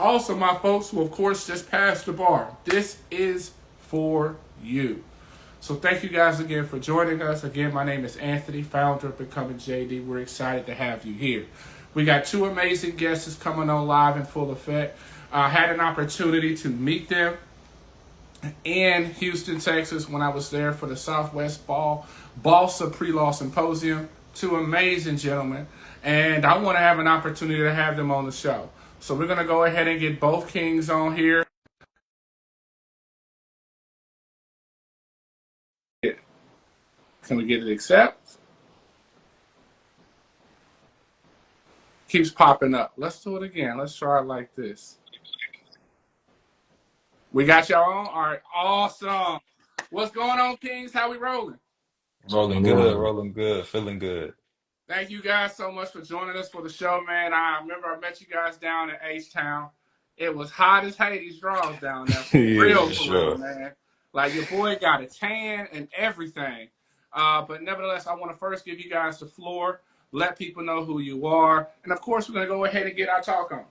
Also, my folks who, of course, just passed the bar, this is for you. So thank you guys again for joining us. Again, my name is Anthony, founder of Becoming JD. We're excited to have you here. We got two amazing guests coming on live in full effect. I had an opportunity to meet them in Houston, Texas, when I was there for the Southwest Balsa Pre-Law Symposium. Two amazing gentlemen, and I want to have an opportunity to have them on the show. So we're going to go ahead and get both kings on here. Can we get it accept? Keeps popping up. Let's do it again. Let's try it like this. We got y'all on? All right, awesome. What's going on, kings? How we rolling? Going Rolling good, feeling good. Thank you guys so much for joining us for the show, man. I remember I met you guys down in H-Town. It was hot as Hades draws down there, Yeah. for real, Sure. man. Like your boy got a tan and everything. But nevertheless, I want to first give you guys the floor, let people know who you are, and of course, we're gonna go ahead and get our talk on.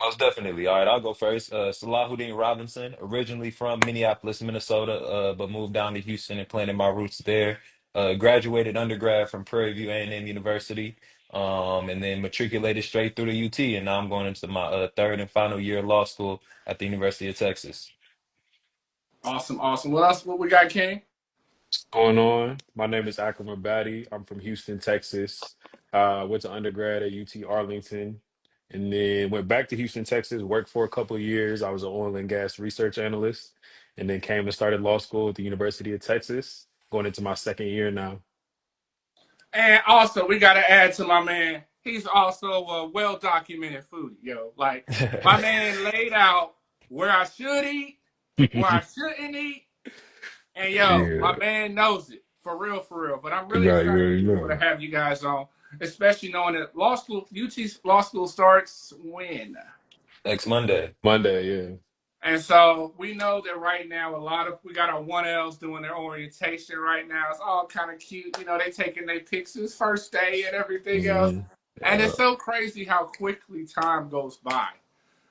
Most definitely. All right, I'll go first. Salahudeen Robinson, originally from Minneapolis, Minnesota, but moved down to Houston and planted my roots there. Graduated undergrad from Prairie View A&M University, and then matriculated straight through the UT, and now I'm going into my third and final year of law school at the University of Texas. Awesome, awesome. What else? What we got, King? on? My name is Akram and I'm from Houston, Texas. Went to undergrad at UT Arlington, and then went back to Houston, Texas. Worked for a couple of years. I was an oil and gas research analyst, and then came and started law school at the University of Texas. Going into my second year now. And also, we got to add to my man. He's also a well-documented foodie, yo. Like my man laid out where I should eat, where I shouldn't eat, and yo, my Yeah, man knows it for real, for real. But I'm really right. You excited already to be able to know. have you guys on, especially knowing that law school, UT law school starts when. Next Monday. Monday, yeah. And so we know that right now we got our 1Ls doing their orientation right now. It's all kind of cute. You know, they taking their pictures first day and everything else. Hmm. And it's Yeah, so crazy how quickly time goes by.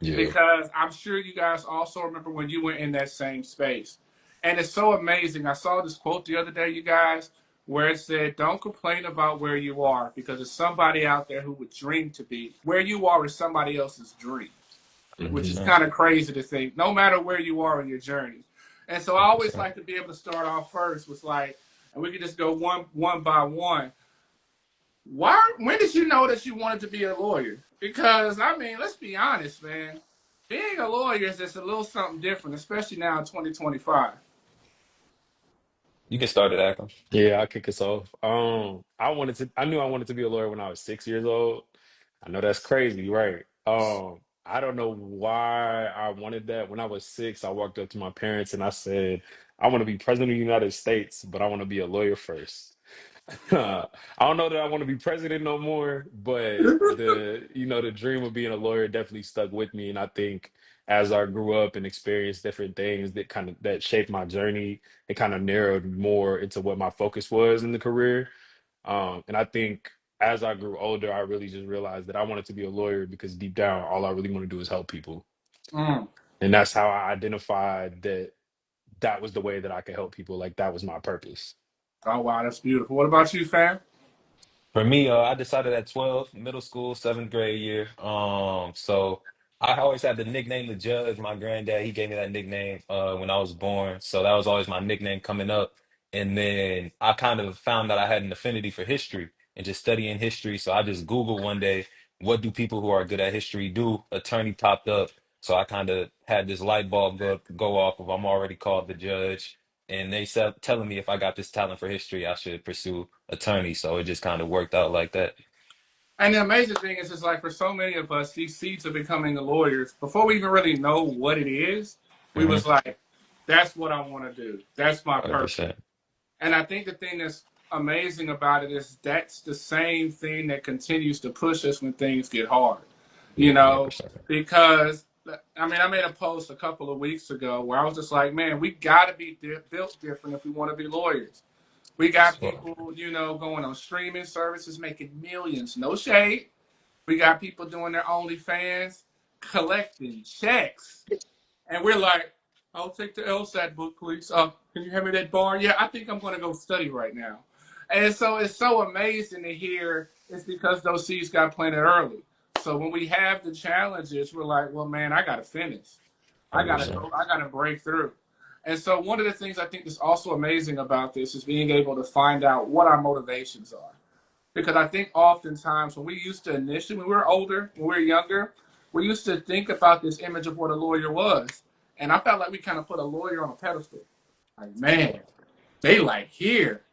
yeah. Because I'm sure you guys also remember when you were in that same space. And it's so amazing. I saw this quote the other day, you guys, where it said, don't complain about where you are because there's somebody out there who would dream to be. Where you are is somebody else's dream, which is Hmm. 100%. kind of crazy to think, no matter where you are in your journey. And so I always 100%. like to be able to start off first with like, and we can just go one by one. When did you know that you wanted to be a lawyer? Because I mean, let's be honest, man. Being a lawyer is just a little something different, especially now in 2025. You can start it, Akram. Yeah, I'll kick us off. I knew I wanted to be a lawyer when I was 6 years old. I know that's crazy, right? I don't know why I wanted that. When I was six, I walked up to my parents and I said, I want to be president of the United States, but I want to be a lawyer first. I don't know that I want to be president no more, but the dream of being a lawyer definitely stuck with me. And I think as I grew up and experienced different things that shaped my journey, it kind of narrowed more into what my focus was in the career. And I think as I grew older, I really just realized that I wanted to be a lawyer because deep down, all I really want to do is help people. Mm. And that's how I identified that that was the way that I could help people. Like that was my purpose. Oh wow, that's beautiful. What about you, fam? For me, I decided at 12, middle school, seventh grade year. So I always had the nickname the Judge. My granddad, he gave me that nickname when I was born. So that was always my nickname coming up. And then I kind of found that I had an affinity for history and just studying history. So I just Googled one day, what do people who are good at history do? Attorney popped up. So I kind of had this light bulb go off of I'm already called the judge. And they said telling me if I got this talent for history, I should pursue attorney. So it just kind of worked out like that. And the amazing thing is, like for so many of us, these seeds of becoming the lawyers, before we even really know what it is, we Hmm. was like, that's what I want to do. That's my purpose. 100%. And I think the thing that's amazing about it is that's the same thing that continues to push us when things get hard. You Yeah, know, 100%. because I mean, I made a post a couple of weeks ago where I was just like, man, we got to be built different if we want to be lawyers. We got So, people, going on streaming services making millions. No shade, We got people doing their OnlyFans, collecting checks. And we're like, I'll take the LSAT book, please. Can you hand me that bar? Yeah, I think I'm going to go study right now. And so it's so amazing to hear it's because those seeds got planted early. So when we have the challenges, we're like, well, man, I got to finish. I got to 100%. go. I got to break through. And so one of the things I think is also amazing about this is being able to find out what our motivations are. Because I think oftentimes when we used to initially, when we were older, when we were younger, we used to think about this image of what a lawyer was. And I felt like we kind of put a lawyer on a pedestal. Like, man, they like here.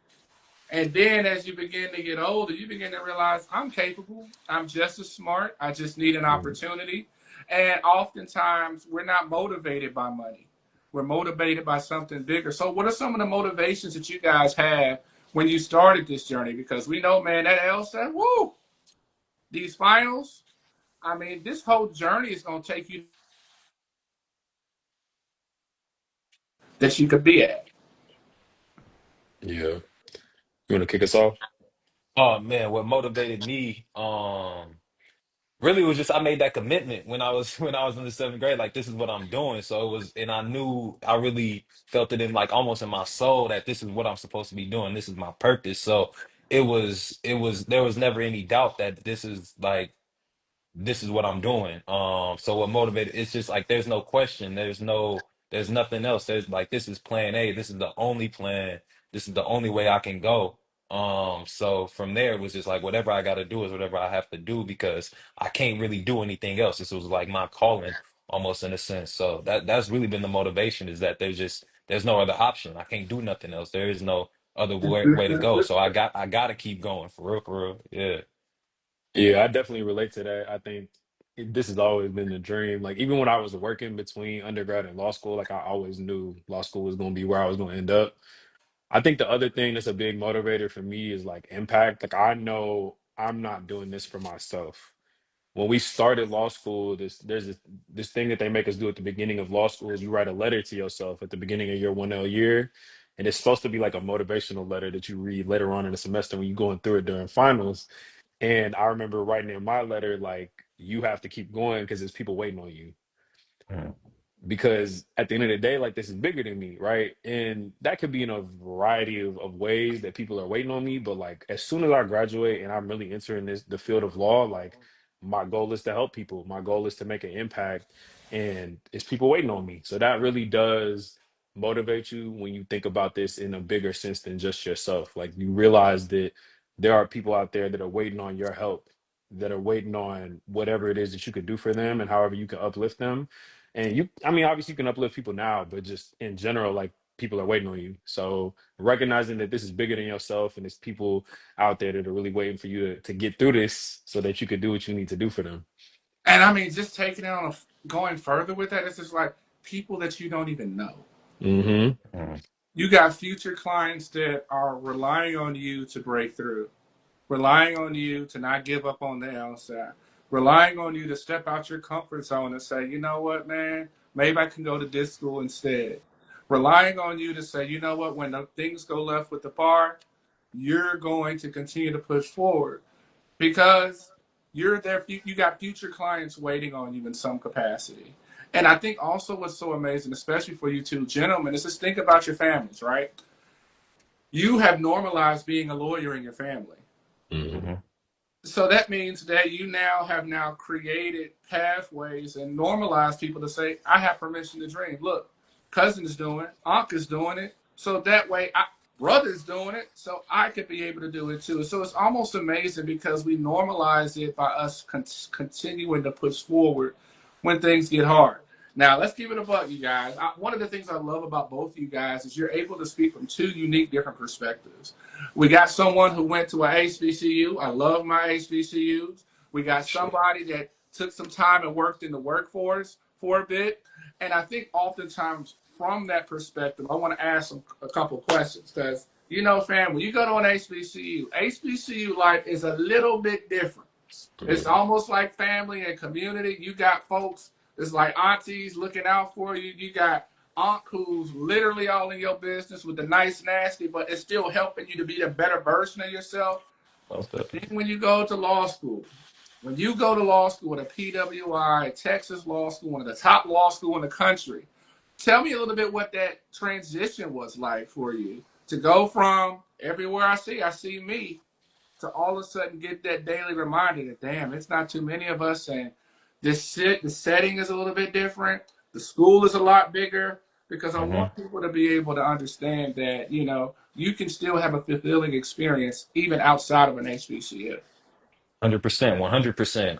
And then as you begin to get older, you begin to realize I'm capable. I'm just as smart. I just need an Mhm. opportunity. And oftentimes we're not motivated by money. We're motivated by something bigger. So what are some of the motivations that you guys have when you started this journey? Because we know, man, that LSAT, woo, these finals, I mean, this whole journey is going to take you that you could be at. Yeah. You want to kick us off? Oh man, what motivated me? Really was just I made that commitment when I was when I was in the seventh grade. Like this is what I'm doing. So it was, and I knew I really felt it in like almost in my soul that this is what I'm supposed to be doing. This is my purpose. So it was there was never any doubt that this is like this is what I'm doing. So what motivated, it's just like there's no question, there's nothing else. There's like this is plan A, this is the only plan, this is the only way I can go. So from there it was just like whatever I gotta do is whatever I have to do because I can't really do anything else. This was like my calling almost in a sense. So that's really been the motivation is that there's no other option. I can't do nothing else. There is no other way to go. So I gotta keep going for real, for real. Yeah. Yeah, I definitely relate to that. I think this has always been the dream. Like even when I was working between undergrad and law school, like I always knew law school was going to be where I was going to end up. I think the other thing that's a big motivator for me is like impact. Like I know I'm not doing this for myself. When we started law school, this thing that they make us do at the beginning of law school is you write a letter to yourself at the beginning of your 1L year. And it's supposed to be like a motivational letter that you read later on in the semester when you're going through it during finals. And I remember writing in my letter, like, you have to keep going because there's people waiting on you, Mm, because at the end of the day, like this is bigger than me, right? And that could be in a variety of ways that people are waiting on me. But like as soon as I graduate and I'm really entering the field of law, like my goal is to help people. My goal is to make an impact, and it's people waiting on me. So that really does motivate you when you think about this in a bigger sense than just yourself. Like you realize that there are people out there that are waiting on your help, that are waiting on whatever it is that you could do for them and however you can uplift them. And you, I mean, obviously you can uplift people now, but just in general, like people are waiting on you. So recognizing that this is bigger than yourself and there's people out there that are really waiting for you to get through this so that you could do what you need to do for them. And I mean, just taking it on going further with that, it's just like people that you don't even know. Hmm. mm, You got future clients that are relying on you to break through, relying on you to not give up on the LSAT, relying on you to step out your comfort zone and say, you know what, man, maybe I can go to this school instead. Relying on you to say, you know what, when the things go left with the bar, you're going to continue to push forward because you're there. You got future clients waiting on you in some capacity. And I think also what's so amazing, especially for you two gentlemen, is just think about your families, right? You have normalized being a lawyer in your family. Hmm. mhm. So that means that you now created pathways and normalized people to say, I have permission to dream. Look, cousin is doing it, uncle is doing it. So that way brother's doing it, so I could be able to do it too. So it's almost amazing because we normalize it by us continuing to push forward when things get hard. Now, let's keep it a buck, you guys. One of the things I love about both of you guys is you're able to speak from two unique, different perspectives. We got someone who went to a HBCU. I love my HBCUs. We got Sure. somebody that took some time and worked in the workforce for a bit. And I think oftentimes from that perspective, I want to ask a couple questions because, you know, fam, when you go to an HBCU life is a little bit different. It's Mhm. almost like family and community. You got folks, it's like aunties looking out for you. You got aunt who's literally all in your business with the nice nasty, but it's still helping you to be a better version of yourself. Most But definitely. then when you go to law school, when you go to law school at a PWI, Texas law school, one of the top law school in the country, tell me a little bit what that transition was like for you to go from everywhere I see me, to all of a sudden get that daily reminder that damn, it's not too many of us, and the setting is a little bit different. The school is a lot bigger because I Hmm. want people to be able to understand that you can still have a fulfilling experience even outside of an HBCU. 100%, 100%.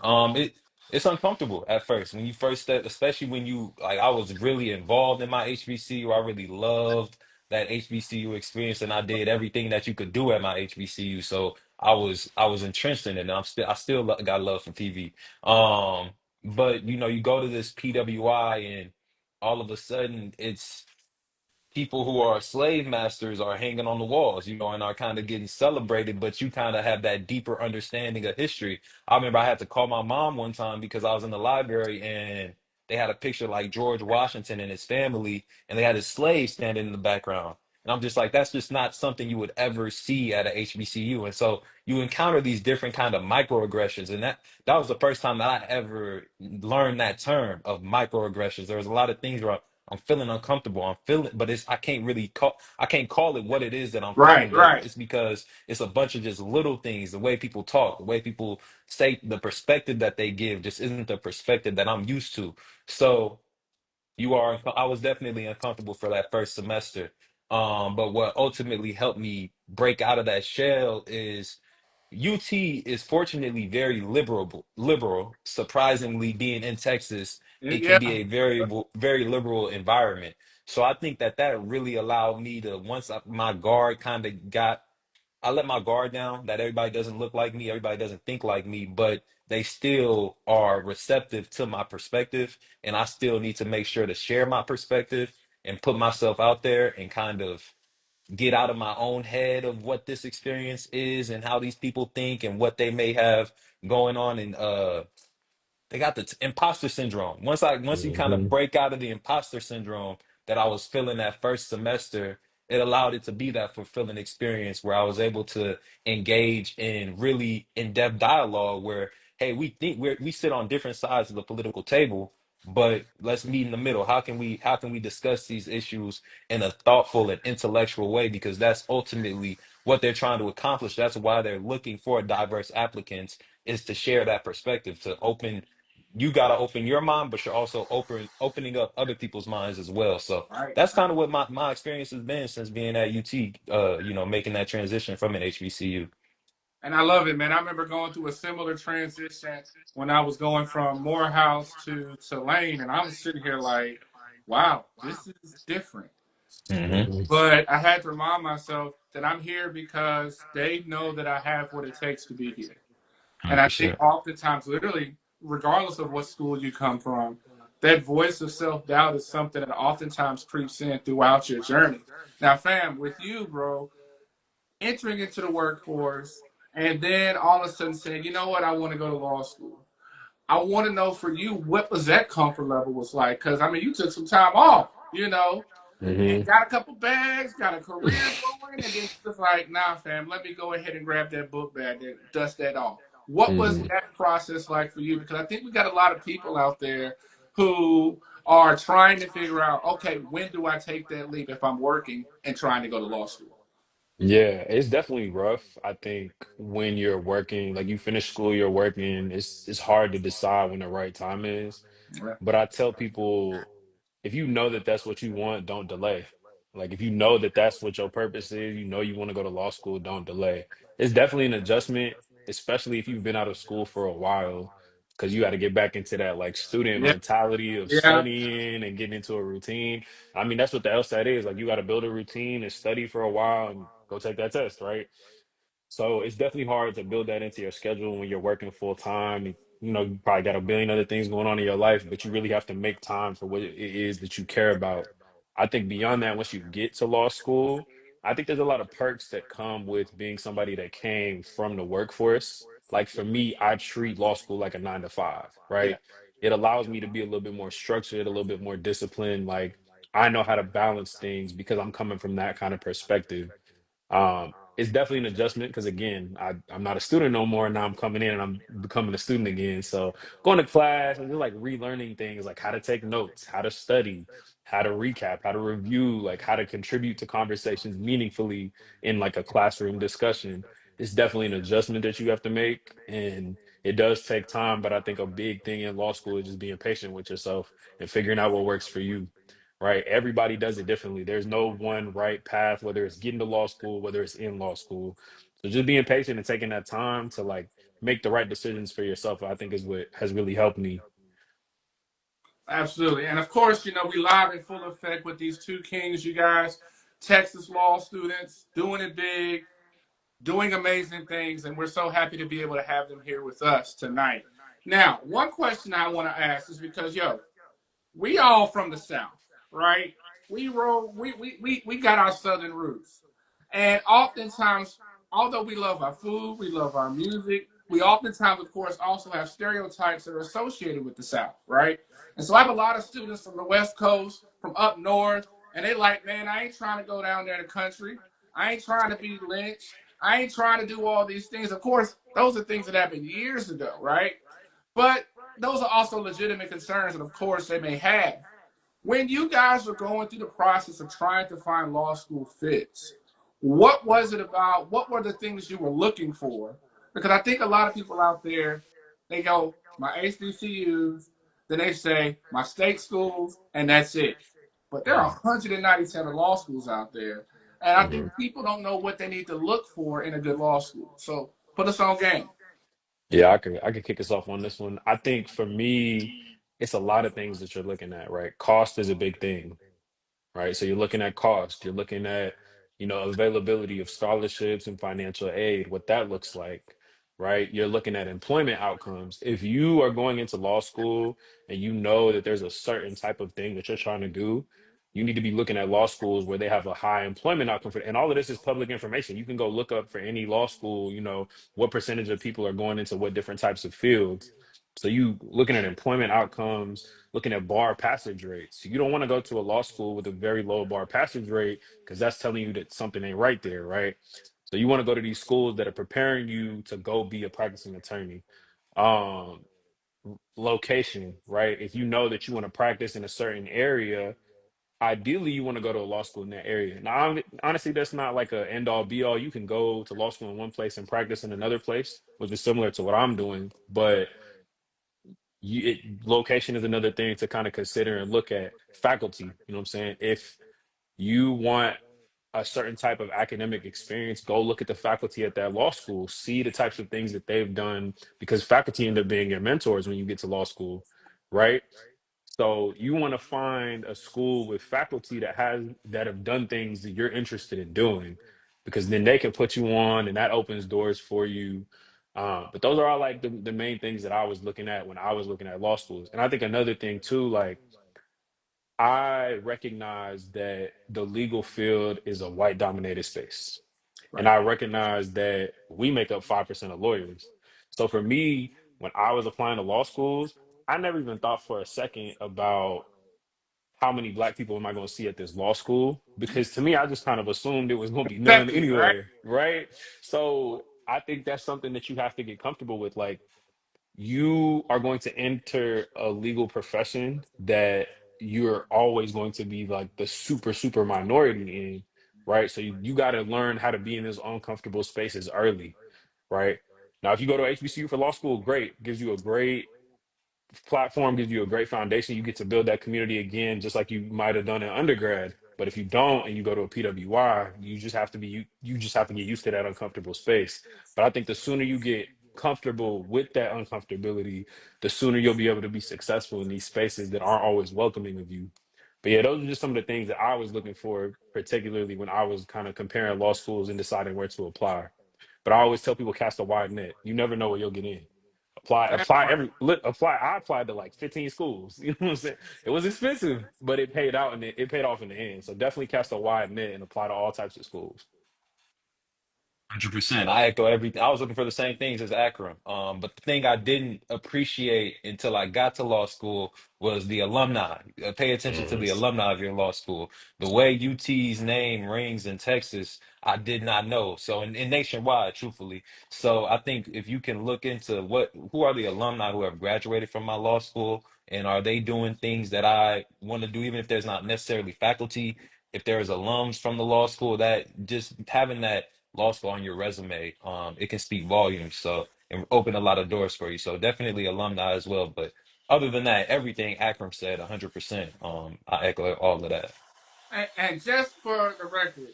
It's uncomfortable at first when you first step, especially when you like. I was really involved in my HBCU. I really loved that HBCU experience, and I did everything that you could do at my HBCU. So I was entrenched in it, and I still got love for TV. But you go to this PWI, and all of a sudden it's people who are slave masters are hanging on the walls, and are kind of getting celebrated, but you kind of have that deeper understanding of history. I remember I had to call my mom one time because I was in the library and they had a picture like George Washington and his family, and they had his slaves standing in the background. And I'm just like, that's just not something you would ever see at a HBCU. And so you encounter these different kind of microaggressions. And that was the first time that I ever learned that term of microaggressions. There was a lot of things where I'm feeling uncomfortable. I'm feeling, but I can't call it what it is that I'm feeling, Right, but right. it's because it's a bunch of just little things, the way people talk, the way people say, the perspective that they give just isn't the perspective that I'm used to. So I was definitely uncomfortable for that first semester. But what ultimately helped me break out of that shell is UT is fortunately very liberal. Surprisingly, being in Texas, it can Yeah, be a very liberal environment. So I think that really allowed me to my guard kind of I let my guard down that everybody doesn't look like me, everybody doesn't think like me, but they still are receptive to my perspective. And I still need to make sure to share my perspective and put myself out there and kind of get out of my own head of what this experience is and how these people think and what they may have going on. And they got the imposter syndrome. Once you kind of Hmm. break out of the imposter syndrome that I was feeling that first semester, it allowed it to be that fulfilling experience where I was able to engage in really in-depth dialogue where, hey, we sit on different sides of the political table, but let's meet in the middle. How can we discuss these issues in a thoughtful and intellectual way? Because that's ultimately what they're trying to accomplish. That's why they're looking for diverse applicants, is to share that perspective, to open you got to open your mind, but you're also opening up other people's minds as well. So right. that's kind of what my experience has been since being at UT, making that transition from an HBCU. And I love it, man. I remember going through a similar transition when I was going from Morehouse to Tulane, and I'm sitting here like, wow, this is different. Hmm. Hmm. But I had to remind myself that I'm here because they know that I have what it takes to be here. And I think 100%. oftentimes, literally, regardless of what school you come from, that voice of self doubt is something that oftentimes creeps in throughout your journey. Now, fam, with you, bro, entering into the workforce and then all of a sudden saying, you know what, I want to go to law school. I want to know for you, what was that comfort level was like? Because, I mean, you took some time off, and Hmm. got a couple bags, got a career going, and then just like, nah, fam, let me go ahead and grab that book bag and dust that off. What was Hmm. that process like for you? Because I think we got a lot of people out there who are trying to figure out, okay, when do I take that leap if I'm working and trying to go to law school? Yeah, it's definitely rough. I think when you're working, like you finish school, you're working, it's hard to decide when the right time is. Yeah. But I tell people, if you know that that's what you want, don't delay. Like if you know that that's what your purpose is, you know you want to go to law school, don't delay. It's definitely an adjustment, especially if you've been out of school for a while, because you got to get back into that like student Yeah. mentality of Yeah. studying and getting into a routine. I mean, that's what the LSAT is. Like you got to build a routine and study for a while and go take that test, right? So it's definitely hard to build that into your schedule when you're working full time. You probably got a billion other things going on in your life, but you really have to make time for what it is that you care about. I think beyond that, once you get to law school, I think there's a lot of perks that come with being somebody that came from the workforce. Like for me, I treat law school like a 9 to 5, Yeah. right? It allows me to be a little bit more structured, a little bit more disciplined. Like I know how to balance things because I'm coming from that kind of perspective. It's definitely an adjustment because again, I'm not a student no more. Now I'm coming in and I'm becoming a student again. So going to class and just like relearning things like how to take notes, how to study, how to recap, how to review, like how to contribute to conversations meaningfully in like a classroom discussion. It's definitely an adjustment that you have to make. And it does take time, but I think a big thing in law school is just being patient with yourself and figuring out what works for you, right? Everybody does it differently. There's no one right path, whether it's getting to law school, whether it's in law school. So just being patient and taking that time to like make the right decisions for yourself, I think is what has really helped me. Absolutely. And of course, we live in full effect with these two kings, you guys, Texas law students, doing it big, doing amazing things, and we're so happy to be able to have them here with us tonight. Now, one question I want to ask is because, we all from the South, right? We got our Southern roots. And oftentimes, although we love our food, we love our music, we oftentimes, of course, also have stereotypes that are associated with the South, right? And so I have a lot of students from the West Coast, from up north, and they like, man, I ain't trying to go down there to country. I ain't trying to be lynched. I ain't trying to do all these things. Of course, those are things that happened years ago, right? But those are also legitimate concerns that, of course, they may have. When you guys are going through the process of trying to find law school fits, what was it about? What were the things you were looking for? Because I think a lot of people out there, they go, my HBCUs, then they say my state schools, and that's it. But there are Mhm. 197 law schools out there. And I Mhm. think people don't know what they need to look for in a good law school. So put us on game. Yeah, I could kick us off on this one. I think for me, it's a lot of things that you're looking at, right? Cost is a big thing, right? So you're looking at cost, you're looking at, availability of scholarships and financial aid, what that looks like, right? You're looking at employment outcomes. If you are going into law school and you know that there's a certain type of thing that you're trying to do, you need to be looking at law schools where they have a high employment outcome for, and all of this is public information. You can go look up for any law school, what percentage of people are going into what different types of fields. So you looking at employment outcomes, looking at bar passage rates. You don't want to go to a law school with a very low bar passage rate because that's telling you that something ain't right there, right? So you want to go to these schools that are preparing you to go be a practicing attorney. Um, Location, right? If you know that you want to practice in a certain area, ideally you want to go to a law school in that area. Now, honestly, that's not like a end all be all. You can go to law school in one place and practice in another place, which is similar to what I'm doing, but location is another thing to kind of consider and look at. Faculty, you know what I'm saying? If you want a certain type of academic experience, go look at the faculty at that law school, see the types of things that they've done, because faculty end up being your mentors when you get to law school, right? So you want to find a school with faculty that have done things that you're interested in doing, because then they can put you on, and that opens doors for you. But those are all like the main things that I was looking at when I was looking at law schools. And I think another thing too, like I recognize that the legal field is a white dominated space. And Right. I recognize that we make up 5% of lawyers. So for me, when I was applying to law schools, I never even thought for a second about how many black people am I going to see at this law school? Because to me, I just kind of assumed it was going to be none Accepted, right? anyway, right? So I think that's something that you have to get comfortable with. Like, you are going to enter a legal profession that you're always going to be like the super minority in, right? So you got to learn how to be in those uncomfortable spaces early, right? Now, if you go to HBCU for law school, great, gives you a great platform, gives you a great foundation. You get to build that community again, just like you might have done in undergrad. But if you don't and you go to a PWI, you just have to get used to that uncomfortable space. But I think the sooner you get comfortable with that uncomfortability, the sooner you'll be able to be successful in these spaces that aren't always welcoming of you. But yeah, those are just some of the things that I was looking for, particularly when I was kind of comparing law schools and deciding where to apply. But I always tell people cast a wide net. You never know where you'll get in. That part. Apply. I applied to like 15 schools. You know what I'm saying? It was expensive, but it paid out and it paid off in the end. So definitely cast a wide net and apply to all types of schools. 100%. I echo everything. I was looking for the same things as Akram. But the thing I didn't appreciate until I got to law school was the alumni. Pay attention to Hmm. the alumni of your law school. The way UT's name rings in Texas, I did not know. So, in nationwide, truthfully. So, I think if you can look into who are the alumni who have graduated from my law school, and are they doing things that I want to do, even if there's not necessarily faculty, if there's alums from the law school, that just having that law school on your resume, it can speak volumes. So and open a lot of doors for you. So definitely alumni as well. But other than that, everything Akram said, 100%. I echo all of that. And just for the record,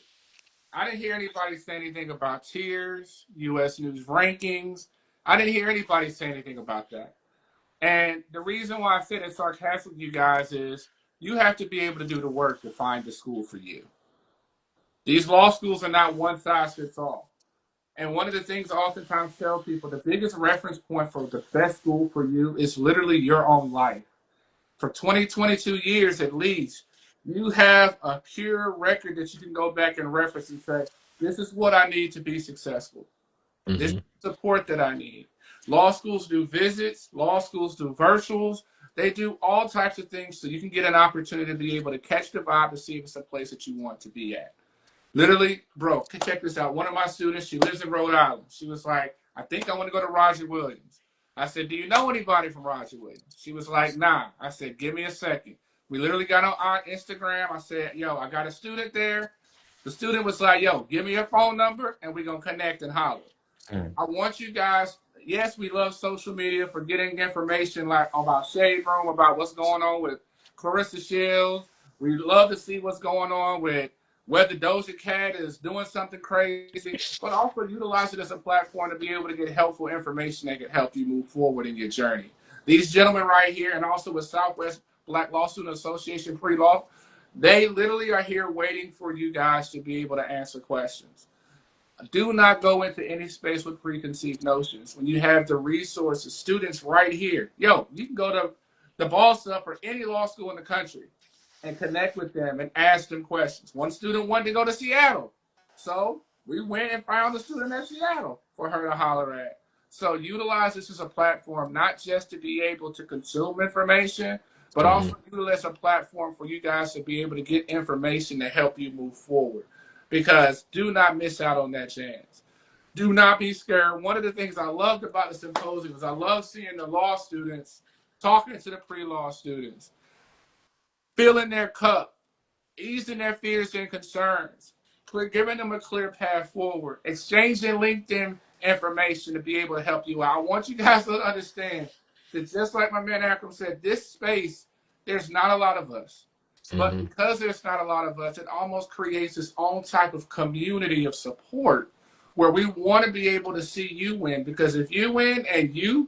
I didn't hear anybody say anything about tiers, U.S. News rankings. I didn't hear anybody say anything about that. And the reason why I said it sarcastic, you guys, is you have to be able to do the work to find the school for you. These law schools are not one size fits all. And one of the things I oftentimes tell people, the biggest reference point for the best school for you is literally your own life. For 20, 22 years at least, you have a pure record that you can go back and reference and say, this is what I need to be successful. This is Hmm. the support that I need. Law schools do visits, law schools do virtuals. They do all types of things so you can get an opportunity to be able to catch the vibe to see if it's a place that you want to be at. Literally, bro, check this out. One of my students, she lives in Rhode Island. She was like, I think I want to go to Roger Williams. I said, do you know anybody from Roger Williams? She was like, nah. I said, give me a second. We literally got on our Instagram. I said, yo, I got a student there. The student was like, yo, give me your phone number and we're going to connect and holler. Mm, I want you guys. Yes, we love social media for getting information like about Shade Room, about what's going on with Clarissa Shields. We love to see what's going on with whether Doja Cat is doing something crazy, but also utilize it as a platform to be able to get helpful information that can help you move forward in your journey. These gentlemen right here, and also with Southwest Black Law Student Association Pre-Law, they literally are here waiting for you guys to be able to answer questions. Do not go into any space with preconceived notions. When you have the resources, students right here, yo, you can go to the Boss Up or any law school in the country and connect with them and ask them questions. One student wanted to go to Seattle, so we went and found a student at Seattle for her to holler at. So utilize this as a platform, not just to be able to consume information, but Hmm. also utilize a platform for you guys to be able to get information to help you move forward. Because do not miss out on that chance. Do not be scared. One of the things I loved about the symposium was I love seeing the law students talking to the pre-law students, filling their cup, easing their fears and concerns, giving them a clear path forward, exchanging LinkedIn information to be able to help you out. I want you guys to understand that just like my man Akram said, this space, there's not a lot of us. But Hmm. because there's not a lot of us, it almost creates its own type of community of support where we want to be able to see you win. Because if you win and you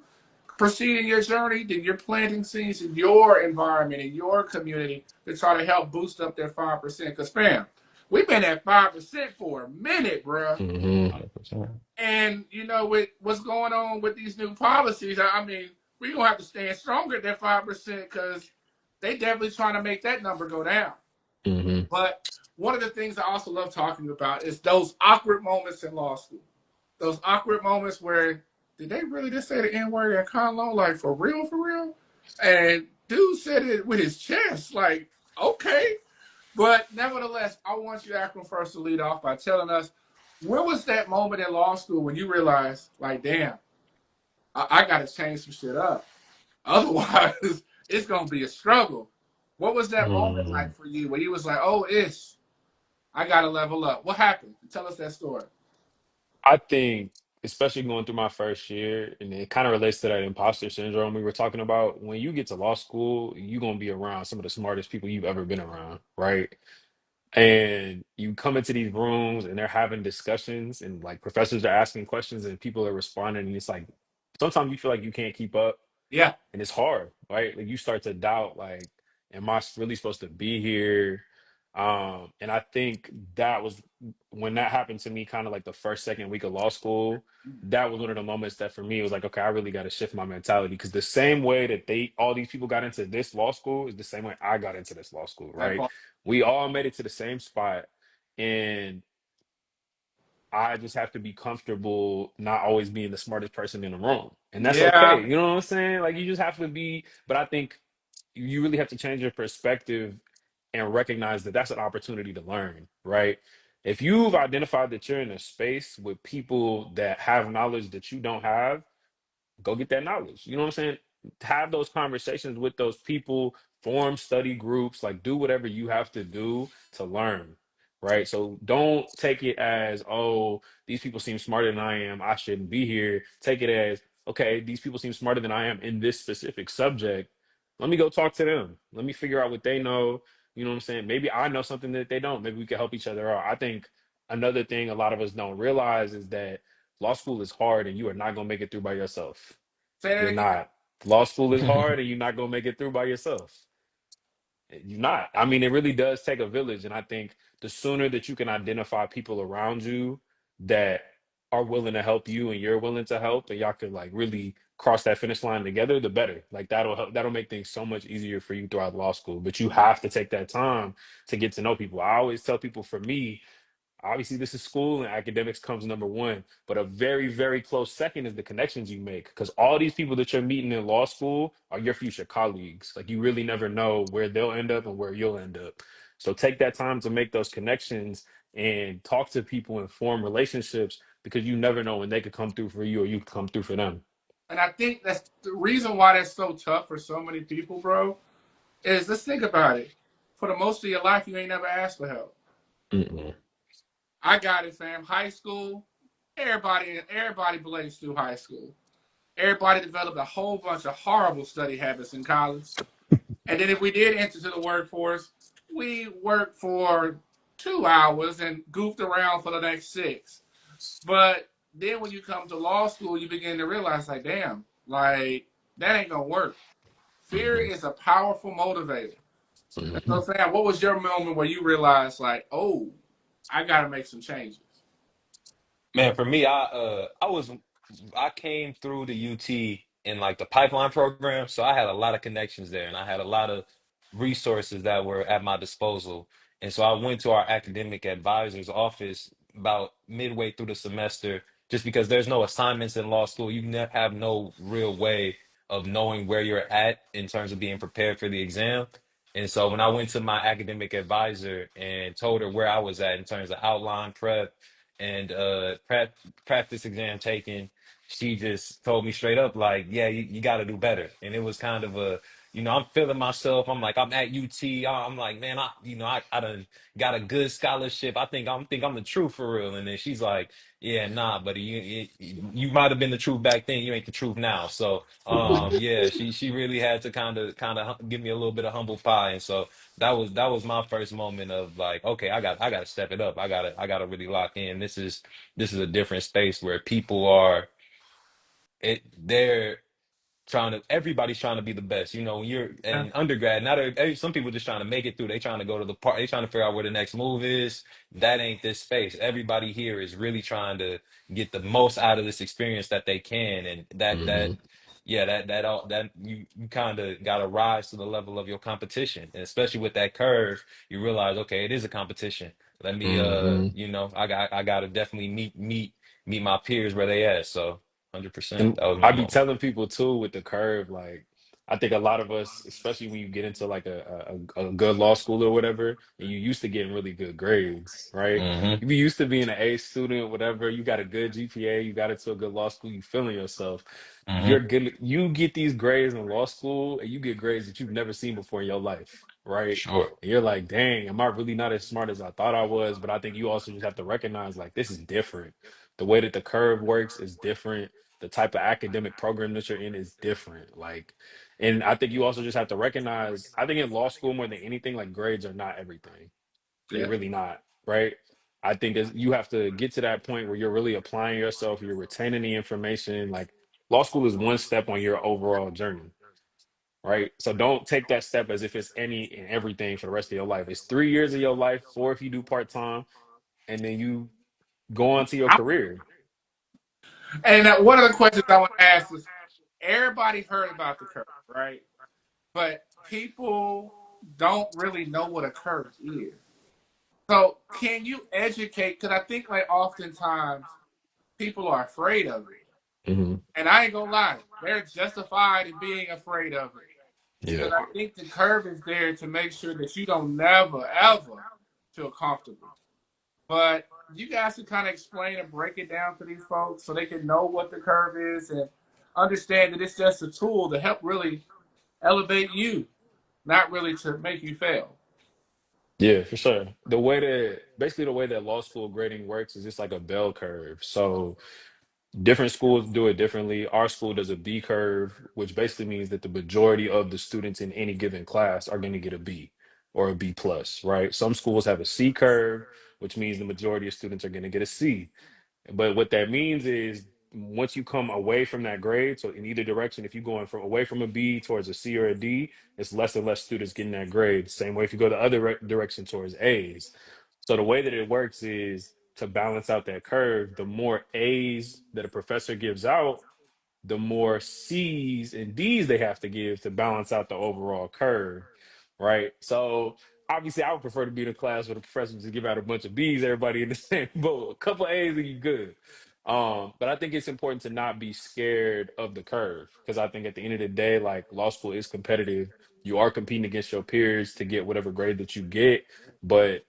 proceed in your journey, then you're planting seeds in your environment, in your community to try to help boost up that 5%. Because, fam, we've been at 5% for a minute, bruh. Hmm. 100%. And, with what's going on with these new policies, I mean, we're going to have to stand stronger at that 5% because they definitely trying to make that number go down. Hmm. But one of the things I also love talking about is those awkward moments in law school. Those awkward moments where did they really just say the N word in Conlo? Like for real, for real? And dude said it with his chest. Like, okay. But nevertheless, I want you, Akron, first to lead off by telling us where was that moment in law school when you realized, like, damn, I got to change some shit up. Otherwise, it's going to be a struggle. What was that moment like Hmm. for you where you was like, oh, I got to level up? What happened? Tell us that story. I think, especially going through my first year, and it kind of relates to that imposter syndrome we were talking about. When you get to law school, you're gonna be around some of the smartest people you've ever been around, right? And you come into these rooms and they're having discussions, and like professors are asking questions and people are responding, and it's like sometimes you feel like you can't keep up, Yeah. and it's hard, right? Like you start to doubt, like, am I really supposed to be here? And I think that was when that happened to me, kind of like the first, second week of law school. That was one of the moments that for me it was like, okay, I really got to shift my mentality because the same way that all these people got into this law school is the same way I got into this law school, That right? part. We all made it to the same spot, and I just have to be comfortable not always being the smartest person in the room. And that's okay. Yeah. You know what I'm saying? Like you just have to be, but I think you really have to change your perspective and recognize that that's an opportunity to learn, right? If you've identified that you're in a space with people that have knowledge that you don't have, go get that knowledge. You know what I'm saying? Have those conversations with those people, form study groups, like do whatever you have to do to learn, right? So don't take it as, oh, these people seem smarter than I am. I shouldn't be here. Take it as, okay, these people seem smarter than I am in this specific subject. Let me go talk to them. Let me figure out what they know. You know what I'm saying? Maybe I know something that they don't. Maybe we can help each other out. I think another thing a lot of us don't realize is that law school is hard and you are not going to make it through by yourself. Say that You're again. not. Law school is hard and you're not going to make it through by yourself. You're not. I mean, it really does take a village. And I think the sooner that you can identify people around you that are willing to help you and you're willing to help and y'all could like really cross that finish line together, the better. Like that'll help, that'll make things so much easier for you throughout law school. But you have to take that time to get to know people. I always tell people, for me, obviously this is school and academics comes number one, but a very, very close second is the connections you make, because all these people that you're meeting in law school are your future colleagues. Like you really never know where they'll end up and where you'll end up. So take that time to make those connections and talk to people and form relationships, because you never know when they could come through for you or you could come through for them. And I think that's the reason why that's so tough for so many people, bro. Is let's think about it. For the most of your life, you ain't never asked for help. Mm-mm. I got it, fam. High school, everybody blazed through high school. Everybody developed a whole bunch of horrible study habits in college. And then if we did enter to the workforce, we worked for 2 hours and goofed around for the next six. But then when you come to law school, you begin to realize, like, damn, like, that ain't gonna work. Fear Mm-hmm. is a powerful motivator. And Mm-hmm. so, Sam, what was your moment where you realized, like, oh, I gotta make some changes? Man, for me, I came through the UT in like the pipeline program, so I had a lot of connections there, and I had a lot of resources that were at my disposal. And so I went to our academic advisor's office about midway through the semester, just because there's no assignments in law school. Have no real way of knowing where you're at in terms of being prepared for the exam. And so when I went to my academic advisor and told her where I was at in terms of outline prep and practice exam taking, she just told me straight up, like, yeah, you got to do better. And it was kind of a, I'm feeling myself. I'm like, I'm at UT. I'm like, man, I done got a good scholarship. I think I'm the truth for real. And then she's like, yeah, nah, buddy, you might have been the truth back then. You ain't the truth now. So, yeah, she really had to kind of give me a little bit of humble pie. And so that was my first moment of like, okay, I gotta step it up. I gotta really lock in. This is a different space where people are they're trying to everybody's trying to be the best. When you're Yeah. in undergrad, not some people just trying to make it through. They trying to go to the part. They trying to figure out where the next move is. That ain't this space. Everybody here is really trying to get the most out of this experience that they can, and that Mm-hmm. yeah, that all that you kind of got to rise to the level of your competition, and especially with that curve, you realize, okay, it is a competition. Let me Mm-hmm. I got to definitely meet my peers where they at. So 100%, And that was my I be moment. telling people too with the curve, like I think a lot of us, especially when you get into like a good law school or whatever, and you used to getting really good grades, right? Hmm. You be used to being an A student, whatever. You got a good GPA, you got into a good law school, you feeling yourself. You're Hmm. good. You get these grades in law school, and you get grades that you've never seen before in your life, right? Sure. And you're like, dang, am I really not as smart as I thought I was? But I think you also just have to recognize like this is different. The way that the curve works is different. The type of academic program that you're in is different. Like, and I think you also just have to recognize, I think in law school more than anything, like grades are not everything. They Yeah. really not, right? I think you have to get to that point where you're really applying yourself, you're retaining the information. Like law school is one step on your overall journey, right? So don't take that step as if it's any and everything for the rest of your life. It's 3 years of your life, four if you do part time, and then you go on to your career. And one of the questions I want to ask is everybody heard about the curve, right? But people don't really know what a curve is. So can you educate? Because I think like oftentimes people are afraid of it, Hmm. and I ain't gonna lie, they're justified in being afraid of it. Yeah. Because I think the curve is there to make sure that you don't never ever feel comfortable. But you guys can kind of explain and break it down to these folks so they can know what the curve is and understand that it's just a tool to help really elevate you, not really to make you fail. Yeah, for sure. The way that law school grading works is it's like a bell curve. So different schools do it differently. Our school does a B curve, which basically means that the majority of the students in any given class are going to get a B or a B plus, right? Some schools have a C curve, which means the majority of students are going to get a C. But what that means is once you come away from that grade, so in either direction, if you're going from away from a B towards a C or a D, it's less and less students getting that grade. Same way if you go the other direction towards A's. So the way that it works is to balance out that curve, the more A's that a professor gives out, the more C's and D's they have to give to balance out the overall curve, right? So obviously, I would prefer to be in a class where the professor just give out a bunch of B's, everybody in the same boat. A couple of A's and you good. But I think it's important to not be scared of the curve because I think at the end of the day, like law school is competitive. You are competing against your peers to get whatever grade that you get, but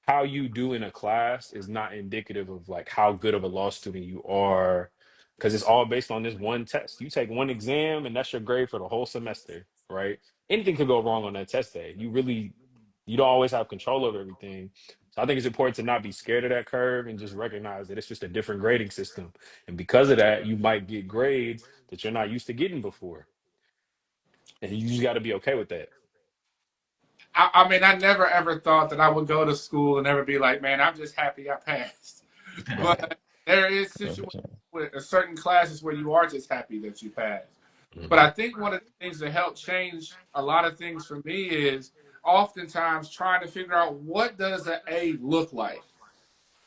how you do in a class is not indicative of like how good of a law student you are because it's all based on this one test. You take one exam and that's your grade for the whole semester, right? Anything could go wrong on that test day. You don't always have control over everything. So I think it's important to not be scared of that curve and just recognize that it's just a different grading system. And because of that, you might get grades that you're not used to getting before. And you just got to be okay with that. I mean, I never ever thought that I would go to school and ever be like, man, I'm just happy I passed. But there is situations with certain classes where you are just happy that you passed. But I Mhm. think one of the things that helped change a lot of things for me is oftentimes trying to figure out what does an A look like.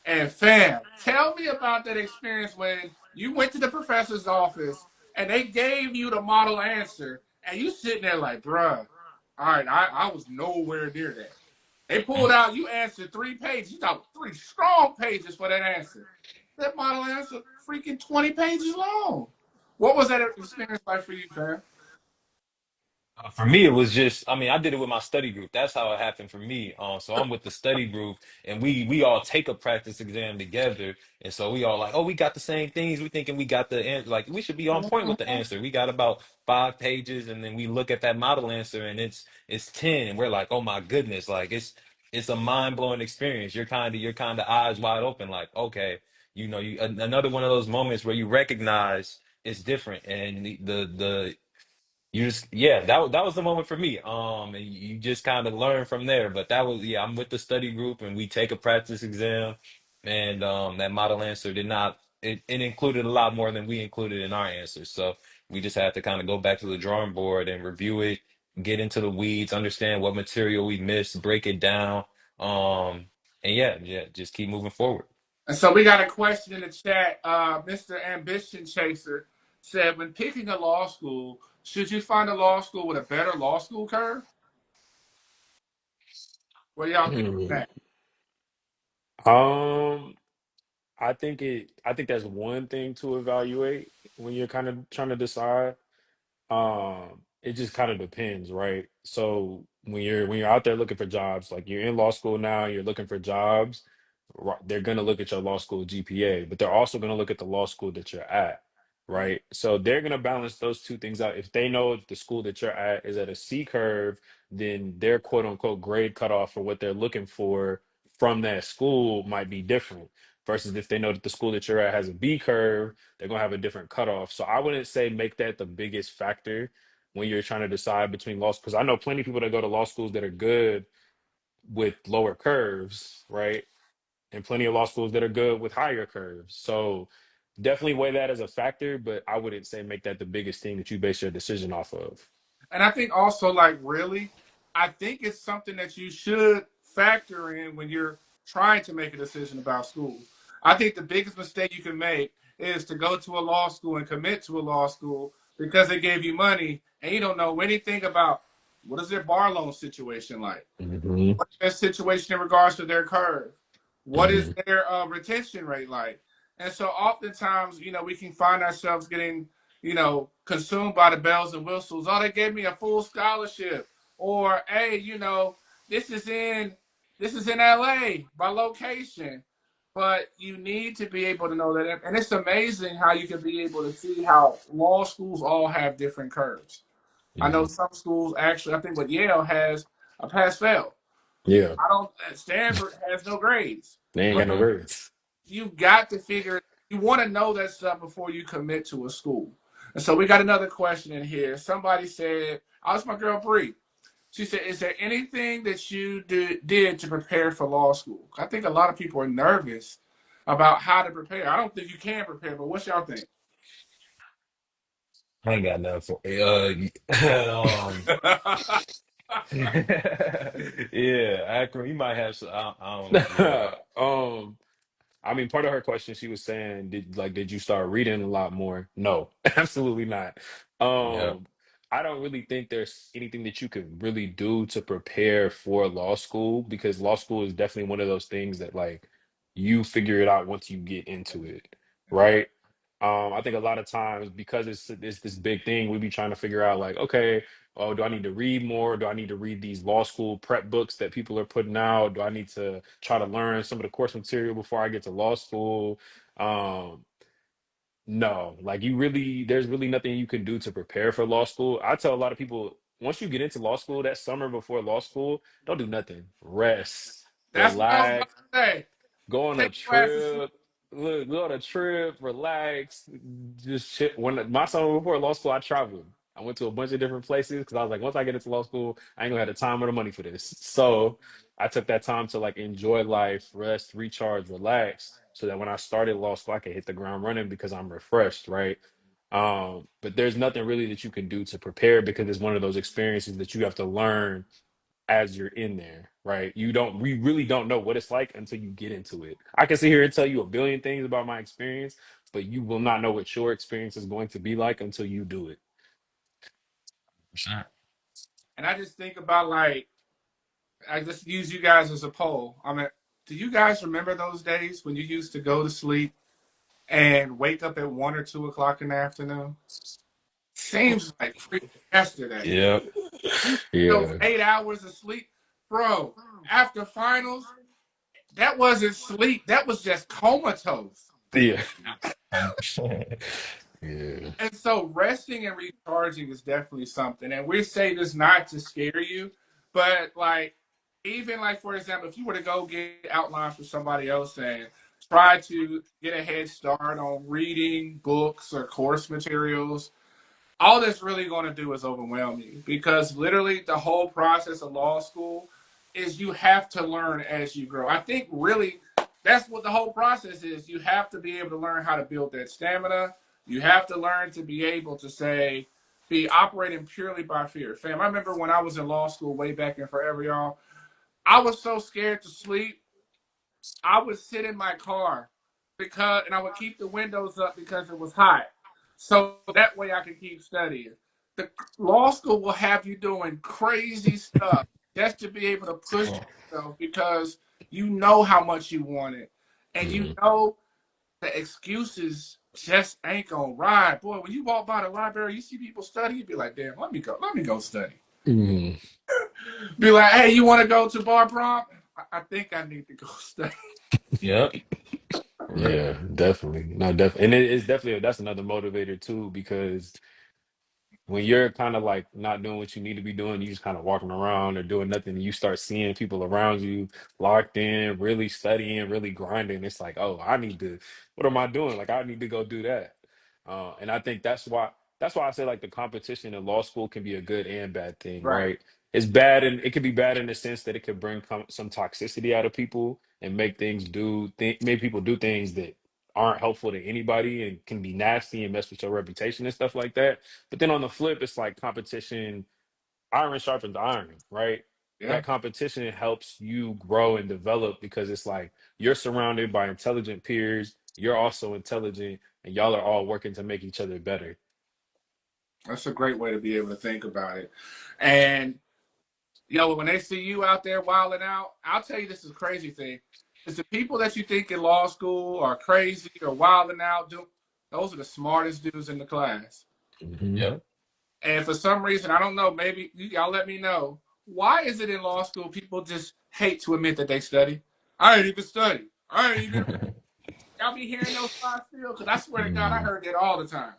And fam, tell me about that experience when you went to the professor's office and they gave you the model answer and you sitting there like, bruh, all right, I was nowhere near that. They pulled out, you answered 3 pages. You thought 3 strong pages for that answer. That model answer freaking 20 pages long. What was that experience like for you, fam? For me, it was just, I mean, I did it with my study group. That's how it happened for me. So I'm with the study group and we all take a practice exam together. And so we all like, oh, we got the same things. We thinking we got the answer. Like we should be on point with the answer. We got about 5 pages and then we look at that model answer and it's 10 and we're like, oh my goodness. Like it's a mind-blowing experience. You're kind of eyes wide open. Like, okay, another one of those moments where you recognize it's different and the you just yeah that was the moment for me and you just kind of learn from there, but that was yeah I'm with the study group and we take a practice exam and that model answer did not it included a lot more than we included in our answers, so we just had to kind of go back to the drawing board and review it, get into the weeds, understand what material we missed, break it down, um and yeah just keep moving forward. And so we got a question in the chat. Mr. Ambition Chaser said, when picking a law school, should you find a law school with a better law school curve? What do y'all think of that? Um, I think that's one thing to evaluate when you're kind of trying to decide. It just kind of depends, right? So when you're out there looking for jobs, like you're in law school now, you're looking for jobs, they're gonna look at your law school GPA, but they're also gonna look at the law school that you're at, right? So they're gonna balance those two things out. If they know the school that you're at is at a C curve, then their quote unquote grade cutoff for what they're looking for from that school might be different. Versus if they know that the school that you're at has a B curve, they're gonna have a different cutoff. So I wouldn't say make that the biggest factor when you're trying to decide between law schools. Because I know plenty of people that go to law schools that are good with lower curves, right? And plenty of law schools that are good with higher curves. So definitely weigh that as a factor, but I wouldn't say make that the biggest thing that you base your decision off of. And I think also, like, really, I think it's something that you should factor in when you're trying to make a decision about school. I think the biggest mistake you can make is to go to a law school and commit to a law school because they gave you money and you don't know anything about What is their bar loan situation like? Hmm. What's their situation in regards to their curve? What is Hmm. their retention rate like? And so oftentimes, we can find ourselves getting, consumed by the bells and whistles. Oh, they gave me a full scholarship. Or, hey, this is in this is in LA by location. But you need to be able to know that. And it's amazing how you can be able to see how law schools all have different curves. I know Hmm. some schools actually, I think what Yale has a pass fail. Yeah, I don't. Stanford has no grades, they ain't got but no grades. you got to figure. You want to know that stuff before you commit to a school. And so we got another question in here. Somebody said, "I was my girl Bree." She said, "Is there anything that you did to prepare for law school?" I think a lot of people are nervous about how to prepare. I don't think you can prepare, but what y'all think? I ain't got nothing for yeah, Akram, you might have some, I don't know. Yeah. um, I mean, part of her question, she was saying, did you start reading a lot more? No, absolutely not. Yeah. Um, I don't really think there's anything that you could really do to prepare for law school because law school is definitely one of those things that like you figure it out once you get into it, right? I think a lot of times because it's this big thing, we be trying to figure out like, okay, oh, do I need to read more? Do I need to read these law school prep books that people are putting out? Do I need to try to learn some of the course material before I get to law school? Um, no, like there's really nothing you can do to prepare for law school. I tell a lot of people, once you get into law school, that summer before law school, don't do nothing. Rest, That's what I was about relax, to say. go on a Take your ass to sleep. trip. Look, go on a trip, relax, just shit. When my summer before law school, I traveled. I went to a bunch of different places because I was like, once I get into law school, I ain't gonna have the time or the money for this. So I took that time to like enjoy life, rest, recharge, relax, so that when I started law school, I could hit the ground running because I'm refreshed, right? But there's nothing really that you can do to prepare because it's one of those experiences that you have to learn as you're in there, right? We really don't know what it's like until you get into it. I can sit here and tell you a billion things about my experience, but you will not know what your experience is going to be like until you do it. Sure. And I just think about like I just use you guys as a poll. I mean, do you guys remember those days when you used to go to sleep and wake up at 1 or 2 o'clock in the afternoon? Seems like freaking yesterday. Yeah. You those Yeah. 8 hours of sleep, bro. After finals, that wasn't sleep. That was just comatose. Yeah. 100%. Yeah. And so resting and recharging is definitely something. And we say this not to scare you, but like even like for example, if you were to go get outlines for somebody else and try to get a head start on reading books or course materials, all that's really going to do is overwhelm you because literally the whole process of law school is you have to learn as you grow. I think really that's what the whole process is. You have to be able to learn how to build that stamina. You have to learn to be able to say, be operating purely by fear. Fam, I remember when I was in law school way back in forever, y'all, I was so scared to sleep I would sit in my car and I would keep the windows up because it was hot. So that way I could keep studying. The law school will have you doing crazy stuff just to be able to push yourself because you know how much you want it. And you Mhm. know the excuses just ain't gonna ride. Boy, when you walk by the library, you see people study, you be like, damn, let me go study. Mhm. Be like, hey, you wanna go to bar prom? I think I need to go study. Yep. Yeah, definitely. No, definitely. And it's definitely that's another motivator too, because when you're kind of like not doing what you need to be doing, you just kind of walking around or doing nothing, and you start seeing people around you locked in, really studying, really grinding. It's like, oh, what am I doing? Like, I need to go do that. And I think that's why I say like the competition in law school can be a good and bad thing, Right. right? It's bad and it can be bad in the sense that it could bring some toxicity out of people and make people do things that aren't helpful to anybody and can be nasty and mess with your reputation and stuff like that. But then on the flip, it's like competition, iron sharpens iron, right? Yeah. That competition helps you grow and develop because it's like you're surrounded by intelligent peers, you're also intelligent, and y'all are all working to make each other better. That's a great way to be able to think about it. And Yo, when they see you out there wilding out, I'll tell you this is a crazy thing. It's the people that you think in law school are crazy or wilding out. Those are the smartest dudes in the class. Hmm. Yeah. And for some reason, I don't know, maybe y'all let me know. Why is it in law school people just hate to admit that they study? I ain't even study. I ain't even. Y'all be hearing those lies still? Because I swear to God, I Mhm. heard that all the time.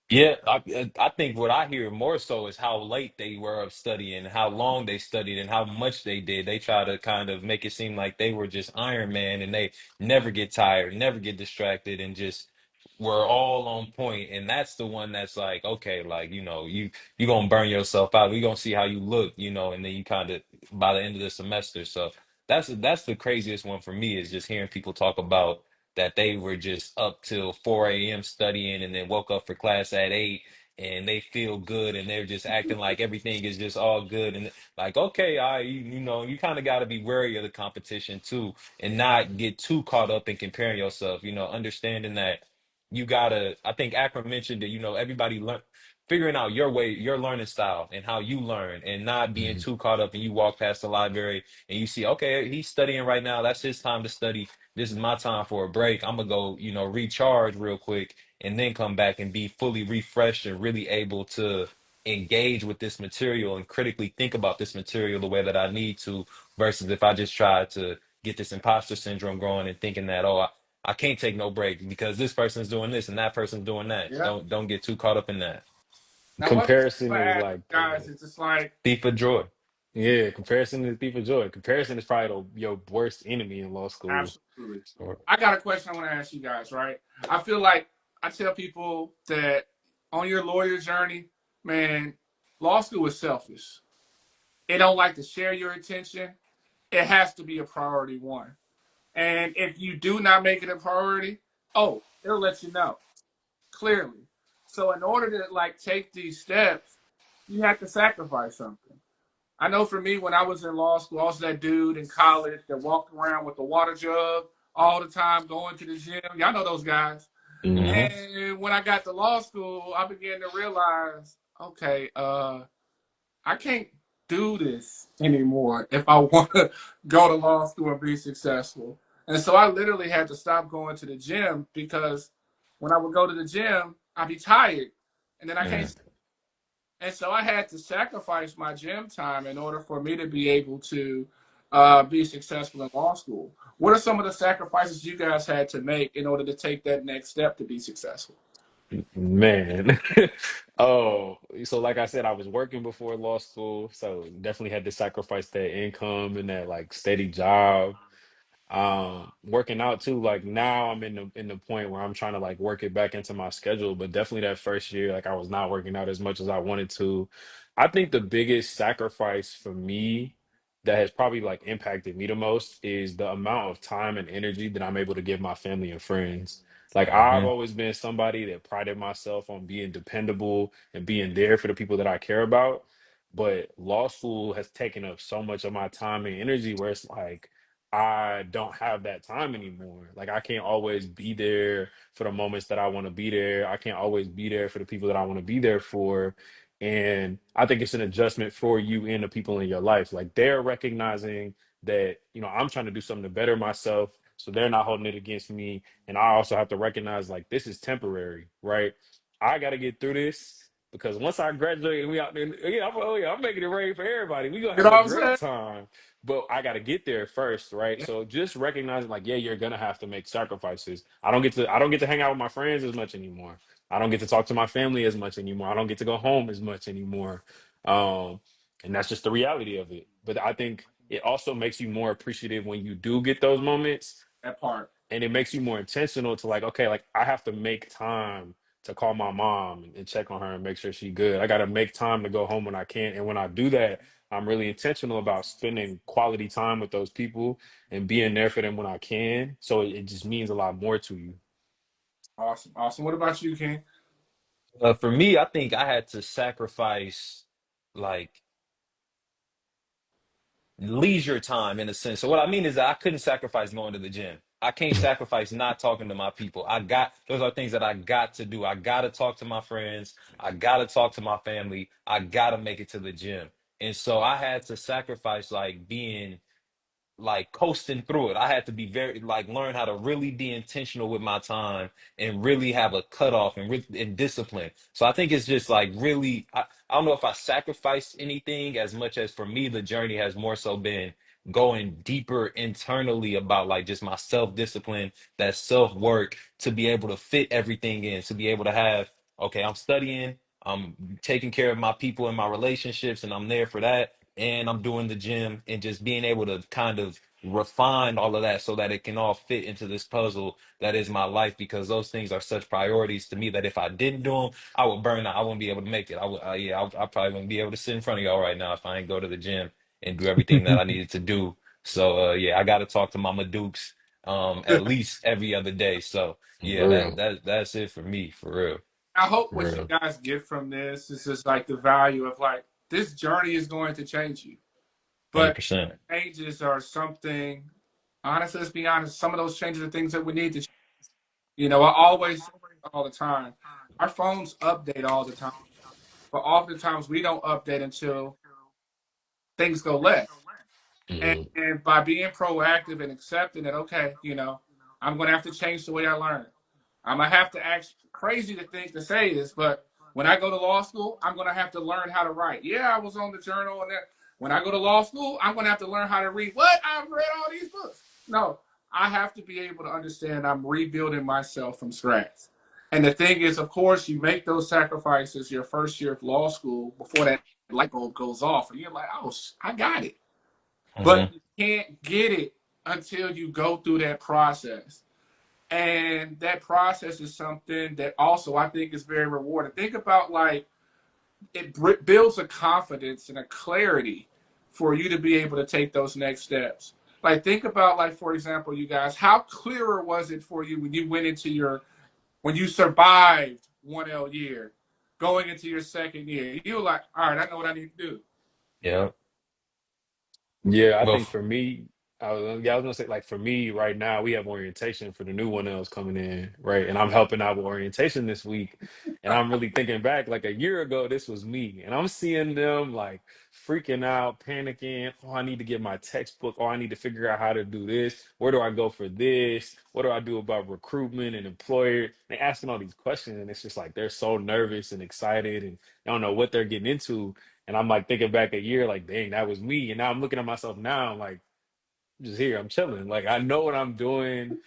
Yeah, I think what I hear more so is how late they were of studying, how long they studied, and how much they did. They try to kind of make it seem like they were just Iron Man and they never get tired, never get distracted, and just were all on point. And that's the one that's like, okay, like, you gonna burn yourself out. We gonna see how you look, and then you kind of by the end of the semester. So that's the craziest one for me is just hearing people talk about that they were just up till 4 a.m. studying and then woke up for class at 8 and they feel good and they're just acting like everything is just all good and like okay you kind of got to be wary of the competition too and not get too caught up in comparing yourself, understanding that you gotta. I think Akram mentioned that everybody learn figuring out your way, your learning style and how you learn and not being too caught up and you walk past the library and you see okay he's studying right now, that's his time to study, this is my time for a break. I'm gonna go, recharge real quick and then come back and be fully refreshed and really able to engage with this material and critically think about this material the way that I need to, versus if I just try to get this imposter syndrome growing and thinking that, oh, I can't take no break because this person's doing this and that person's doing that. Yeah. Don't get too caught up in that. Now, one thing Comparison I is ask like, you guys is just like, Thief of joy. yeah, comparison is thief of joy. Comparison is probably your worst enemy in law school. absolutely. Or, I got a question I want to ask you guys, right? I feel like I tell people that on your lawyer journey, man, law school is selfish. It don't like to share your attention. It has to be a priority one. And if you do not make it a priority, oh, it'll let you know clearly. So in order to like take these steps, you have to sacrifice something. I know for me, when I was in law school, I was that dude in college that walked around with the water jug all the time, going to the gym. Y'all know those guys. Hmm. And when I got to law school, I began to realize, okay, I can't do this anymore if I want to go to law school and be successful. And so I literally had to stop going to the gym because when I would go to the gym, I'd be tired and then I can't. And so I had to sacrifice my gym time in order for me to be able to be successful in law school. What are some of the sacrifices you guys had to make in order to take that next step to be successful? man. Oh, so like I said, I was working before law school, so definitely had to sacrifice that income and that like steady job. Working out too, like now I'm in the point where I'm trying to like work it back into my schedule, but definitely that first year like I was not working out as much as I wanted to. I think the biggest sacrifice for me that has probably like impacted me the most is the amount of time and energy that I'm able to give my family and friends. Like I've Hmm. always been somebody that prided myself on being dependable and being there for the people that I care about, but law school has taken up so much of my time and energy where it's like I don't have that time anymore. Like I can't always be there for the moments that I want to be there. I can't always be there for the people that I want to be there for. And I think it's an adjustment for you and the people in your life. Like they're recognizing that, I'm trying to do something to better myself. So they're not holding it against me. And I also have to recognize like this is temporary, right? I got to get through this because once I graduate and we out there, yeah, I'm making it rain for everybody. We gonna You know have a what I'm great saying? time, but I got to get there first, right? Yeah, So just recognizing like, yeah, you're gonna have to make sacrifices. I don't get to hang out with my friends as much anymore. I don't get to talk to my family as much anymore. I don't get to go home as much anymore. Um, and that's just the reality of it. But I think it also makes you more appreciative when you do get those moments, that part. and it makes you more intentional to like, okay, like I have to make time to call my mom and check on her and make sure she's good. I got to make time to go home when I can. And when I do that, I'm really intentional about spending quality time with those people and being there for them when I can. So it just means a lot more to you. Awesome. Awesome. What about you, King? For me, I think I had to sacrifice like leisure time in a sense. So what I mean is that I couldn't sacrifice going to the gym. I can't sacrifice not talking to my people. Those are things that I got to do. I got to talk to my friends. I got to talk to my family. I got to make it to the gym. And so I had to sacrifice like being like coasting through it. I had to be very like learn how to really be intentional with my time and really have a cutoff and discipline. So I think it's just like really I don't know if I sacrificed anything as much as for me the journey has more so been going deeper internally about like just my self-discipline, that self-work to be able to fit everything in, to be able to have, okay, I'm studying, I'm taking care of my people and my relationships, and I'm there for that, and I'm doing the gym, and just being able to kind of refine all of that so that it can all fit into this puzzle that is my life, because those things are such priorities to me that if I didn't do them, I would burn out. I wouldn't be able to make it. I would, yeah, I probably wouldn't be able to sit in front of y'all right now if I ain't go to the gym and do everything that I needed to do. So, yeah, I got to talk to Mama Dukes, at least every other day. So, yeah, For real. that's it for me, for real, I hope for what you real, guys get from this is just like the value of like this journey is going to change you, but 100%. changes are something. Honestly, let's be honest. Some of those changes are things that we need to. I always say all the time. Our phones update all the time, but oftentimes we don't update until things go left. Hmm. And by being proactive and accepting that, okay, I'm going to have to change the way I learn. I'm going to have to act crazy to think to say this, but when I go to law school, I'm going to have to learn how to write. Yeah, I was on the journal and that. When I go to law school, I'm going to have to learn how to read. What? I've read all these books. No, I have to be able to understand I'm rebuilding myself from scratch. And the thing is, of course, you make those sacrifices your first year of law school before that light bulb goes off. And you're like, oh, I got it. But Hmm. you can't get it until you go through that process. And that process is something that also I think is very rewarding. Think about like it builds a confidence and a clarity for you to be able to take those next steps. Like think about like for example, you guys, how clearer was it for you when you went into when you survived 1L year, going into your second year? You were like, all right, I know what I need to do. Yeah. Yeah, I Well, think for me, I was gonna say like for me right now, we have orientation for the new one else coming in, right? And I'm helping out with orientation this week. And I'm really thinking back, like a year ago, this was me. And I'm seeing them like freaking out, panicking. Oh, I need to get my textbook. Oh, I need to figure out how to do this. Where do I go for this? What do I do about recruitment and employer? They asking all these questions, and it's just like they're so nervous and excited and they don't know what they're getting into. And I'm like thinking back a year, like, dang, that was me. And now I'm looking at myself now, I'm like, I'm just here, I'm chilling. Like, I know what I'm doing.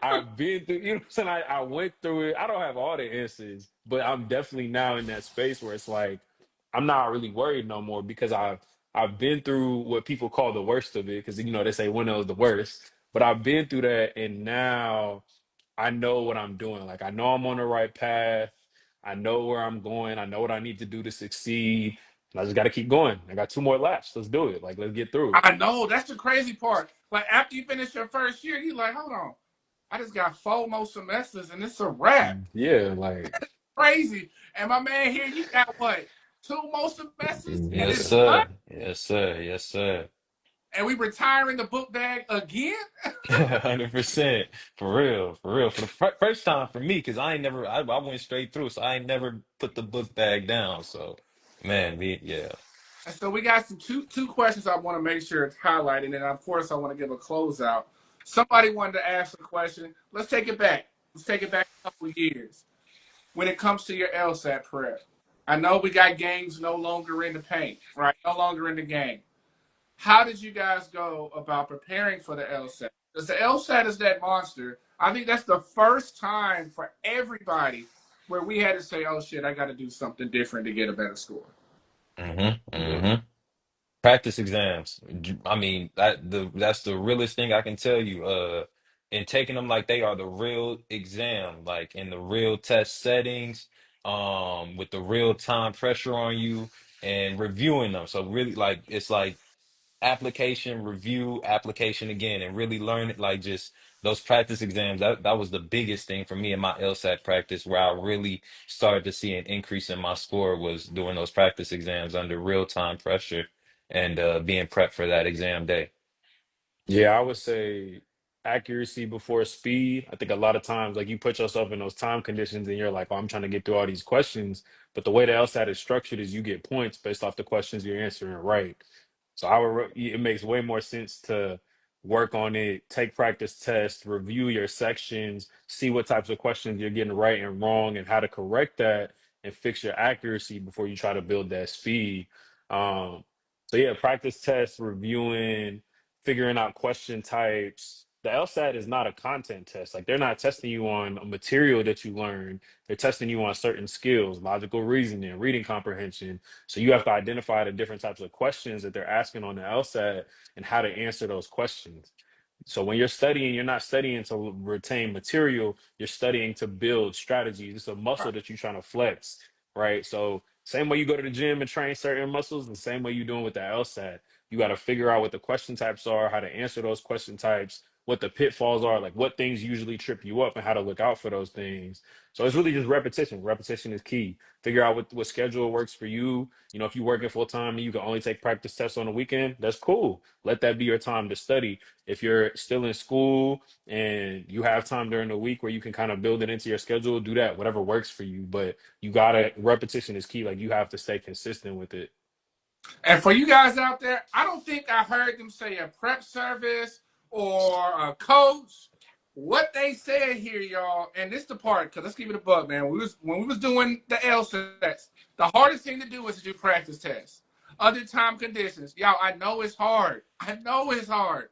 I've been through, you know what I'm saying? I went through it. I don't have all the answers, but I'm definitely now in that space where it's like, I'm not really worried no more because I've been through what people call the worst of it, because they say one is the worst. But I've been through that, and now I know what I'm doing. Like I know I'm on the right path. I know where I'm going. I know what I need to do to succeed. And I just got to keep going. I got two more laps. Let's do it. Like let's get through it. I know that's the crazy part. Like after you finish your first year, you're like, hold on, I just got 4 more semesters and it's a wrap. Yeah, like Crazy. And my man here, you got what? 2 more semesters and yes, it's yeah. done. sir. Yes, sir. Yes, sir. And we retiring the book bag again. 100%. For real. For real. For the first time for me, because I ain't never, I went straight through, so I ain't never put the book bag down. So, man, yeah. And so we got some two questions I want to make sure it's highlighted, and of course I want to give a closeout. Somebody wanted to ask a question. Let's take it back. Let's take it back a couple of years. When it comes to your LSAT prep, I know we got games no longer in the paint, right? No longer in the game. How did you guys go about preparing for the LSAT? Because the LSAT is that monster. I think that's the first time for everybody where we had to say, "Oh shit, I got to do something different to get a better score." Mm-hmm. Yeah. Mm-hmm. Practice exams. I mean, that's the realest thing I can tell you. And taking them like they are the real exam, like in the real test settings, with the real time pressure on you, and reviewing them. So really, like it's like application, review, application again, and really learn it. Like just those practice exams. That was the biggest thing for me in my LSAT practice, where I really started to see an increase in my score was doing those practice exams under real time pressure and being prepped for that exam day. Yeah, I would say accuracy before speed. I think a lot of times, like you put yourself in those time conditions and you're like, oh, I'm trying to get through all these questions. But the way the LSAT is structured is you get points based off the questions you're answering right. So it makes way more sense to work on it, take practice tests, review your sections, see what types of questions you're getting right and wrong and how to correct that and fix your accuracy before you try to build that speed. Um, so yeah, practice tests, reviewing, figuring out question types. The LSAT is not a content test. Like they're not testing you on a material that you learned. They're testing you on certain skills, logical reasoning, reading comprehension. So you have to identify the different types of questions that they're asking on the LSAT and how to answer those questions. So when you're studying, you're not studying to retain material, you're studying to build strategies. It's a muscle that you're trying to flex, right? So same way you go to the gym and train certain muscles, the same way you're doing with the LSAT. You got to figure out what the question types are, how to answer those question types, what the pitfalls are, like what things usually trip you up and how to look out for those things. So it's really just repetition. Repetition is key. Figure out what schedule works for you. You know, if you're working full time and you can only take practice tests on the weekend, that's cool. Let that be your time to study. If you're still in school and you have time during the week where you can kind of build it into your schedule, do that, whatever works for you. But you gotta, repetition is key. Like you have to stay consistent with it. And for you guys out there, I don't think I heard them say a prep service or a coach. What they said here, y'all, and this the part, because let's keep it a buck, man. When we was doing the LSATs, the hardest thing to do was to do practice tests. Other time conditions. Y'all, I know it's hard. I know it's hard.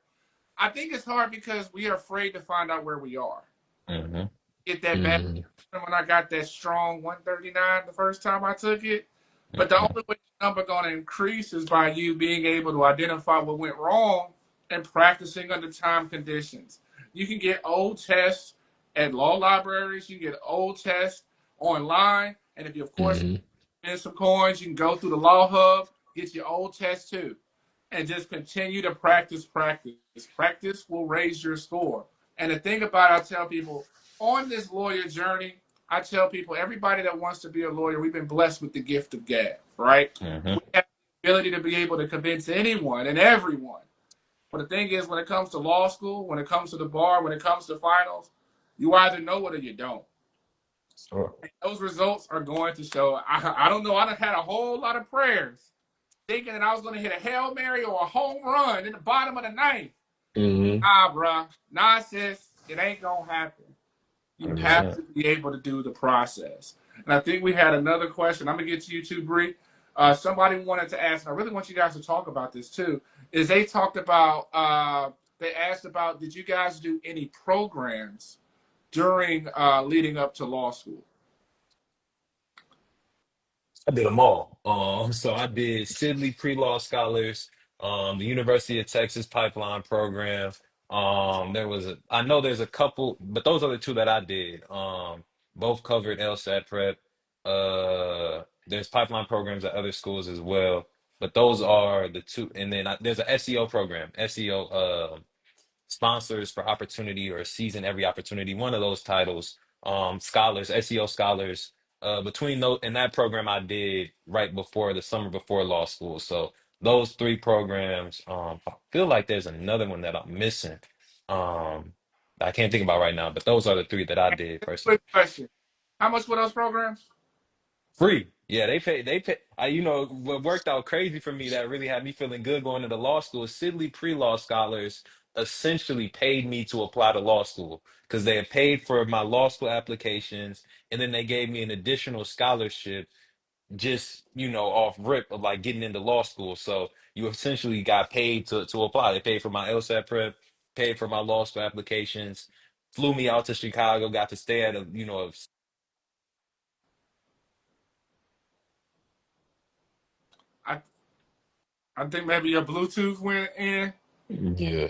I think it's hard because we are afraid to find out where we are. Hmm. Get that bad Hmm. when I got that strong 139 the first time I took it. But the Hmm. only way the number going to increase is by you being able to identify what went wrong and practicing under time conditions. You can get old tests at law libraries. You can get old tests online. And if you, of course, Hmm. spend some coins, you can go through the law hub, get your old tests too. And just continue to practice, practice. Practice will raise your score. And the thing about it, I tell people on this lawyer journey, I tell people everybody that wants to be a lawyer, we've been blessed with the gift of gab, right? Hmm. We have the ability to be able to convince anyone and everyone. But the thing is, when it comes to law school, when it comes to the bar, when it comes to finals, you either know it or you don't. Sure. And those results are going to show. I don't know. I done had a whole lot of prayers thinking that I was going to hit a Hail Mary or a home run in the bottom of the ninth. Hmm. Nah, bruh. Nah, sis. It ain't going to happen. You have 100%. to be able to do the process. And I think we had another question. I'm gonna get to you too, Bree. Somebody wanted to ask, and I really want you guys to talk about this too. Is they talked about they asked about did you guys do any programs during leading up to law school? I did them all. So I did Sidley Pre-Law Scholars, the University of Texas Pipeline Program. I know there's a couple, but those are the two that I did. Both covered LSAT prep. There's pipeline programs at other schools as well, but those are the two. And then there's an SEO program, SEO sponsors for opportunity or season every opportunity, one of those titles. Scholars, SEO scholars. Between those and that program I did right before the summer before law school. So those three programs. I feel like there's another one that I'm missing. I can't think about right now, but those are the three that I did personally. Quick question: how much were those programs? Free. Yeah, they pay. What worked out crazy for me that really had me feeling good going into law school is Sidley pre-law scholars essentially paid me to apply to law school because they had paid for my law school applications and then they gave me an additional scholarship just, off rip of like getting into law school. So you essentially got paid to apply. They paid for my LSAT prep, paid for my law school applications, flew me out to Chicago, got to stay at a I I think maybe your Bluetooth went in. Yeah.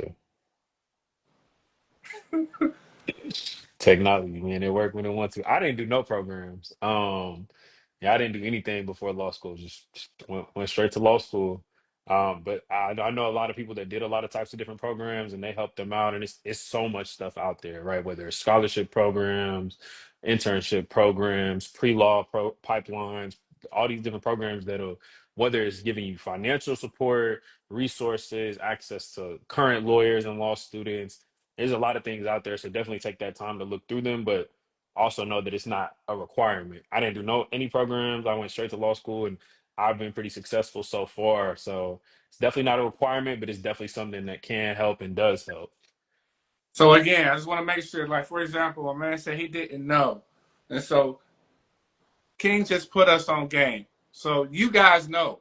Technology, man, it worked when it wants to. I didn't do no programs. Yeah, I didn't do anything before law school. Just went straight to law school. But I know a lot of people that did a lot of types of different programs, and they helped them out. And it's so much stuff out there, right? Whether it's scholarship programs, internship programs, pre-law pipelines, all these different programs that'll whether it's giving you financial support, resources, access to current lawyers and law students There's a lot of things out there, so definitely take that time to look through them, but also know that it's not a requirement. I didn't do any programs. I went straight to law school, and I've been pretty successful so far. So it's definitely not a requirement, but it's definitely something that can help and does help. So again, I just want to make sure, like for example, a man said he didn't know, and so King just put us on game. So you guys know.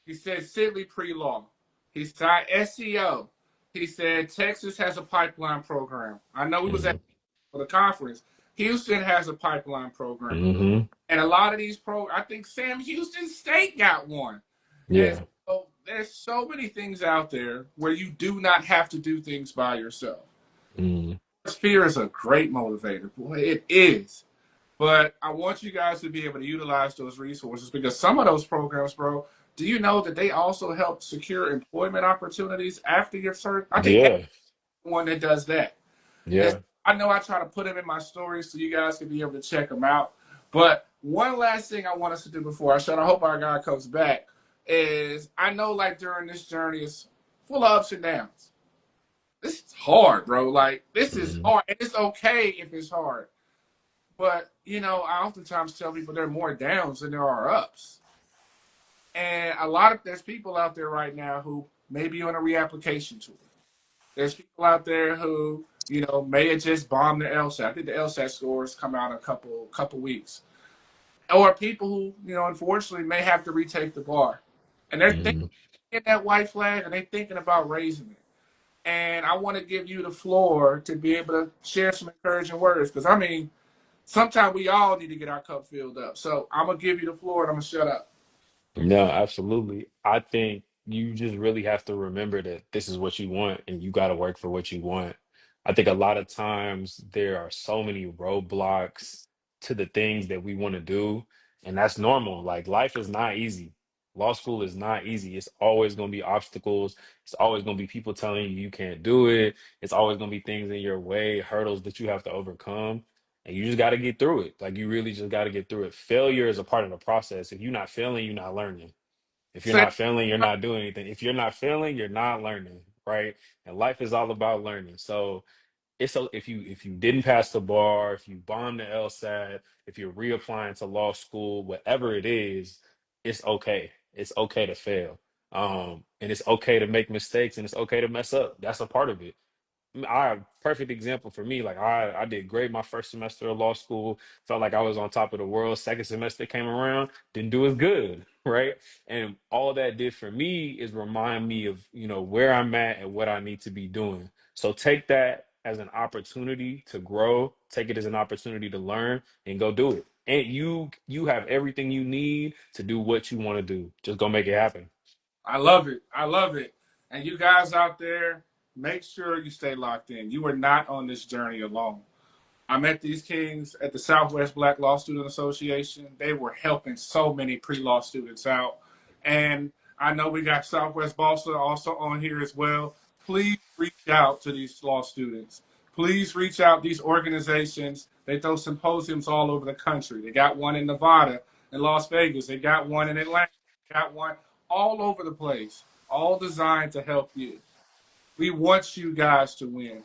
He said Sidley pre-law. He said SEO. He said Texas has a pipeline program. I know we was at Hmm. for the conference. Houston has a pipeline program. Hmm. And a lot of these I think Sam Houston State got one. And Yeah. so there's so many things out there where you do not have to do things by yourself. Hmm. Fear is a great motivator. Boy, it is. But I want you guys to be able to utilize those resources because some of those programs, bro, do you know that they also help secure employment opportunities after your cert? I think that's Yeah. the one that does that. And Yeah. I know I try to put them in my stories so you guys can be able to check them out. But one last thing I want us to do before I shut, I hope our guy comes back, is I know like during this journey it's full of ups and downs. This is hard, bro. Like this is Hmm. hard. And it's okay if it's hard. But you know, I oftentimes tell people there are more downs than there are ups. And there's people out there right now who may be on a reapplication tour. There's people out there who, you know, may have just bombed the LSAT. I think the LSAT scores come out in a couple weeks. Or people who, you know, unfortunately may have to retake the bar. And they're thinking Hmm. that white flag and they're thinking about raising it. And I want to give you the floor to be able to share some encouraging words. Because, I mean, sometimes we all need to get our cup filled up. So I'm going to give you the floor and I'm going to shut up. No, absolutely. I think you just really have to remember that this is what you want and you got to work for what you want. I think a lot of times there are so many roadblocks to the things that we want to do, and that's normal. Like life is not easy. Law school is not easy. It's always going to be obstacles. It's always going to be people telling you you can't do it. It's always going to be things in your way, hurdles that you have to overcome. And you just got to get through it. Like you really just got to get through it. Failure is a part of the process. If you're not failing, you're not learning. If you're Say, not failing, you're not doing anything. If you're not failing, you're not learning, right? And life is all about learning. So it's so if you didn't pass the bar, if you bombed the LSAT, if you're reapplying to law school, whatever it is, it's okay. It's okay to fail. And it's okay to make mistakes and it's okay to mess up. That's a part of it. Perfect example for me. Like I did great my first semester of law school. Felt like I was on top of the world. Second semester came around, didn't do as good, right? And all that did for me is remind me of where I'm at and what I need to be doing. So take that as an opportunity to grow. Take it as an opportunity to learn and go do it. And you have everything you need to do what you want to do. Just go make it happen. I love it. I love it. And you guys out there, make sure you stay locked in. You are not on this journey alone. I met these kings at the Southwest Black Law Student Association. They were helping so many pre-law students out. And I know we got Southwest Boston also on here as well. Please reach out to these law students. Please reach out these organizations. They throw symposiums all over the country. They got one in Nevada, in Las Vegas. They got one in Atlanta. They got one all over the place, all designed to help you. We want you guys to win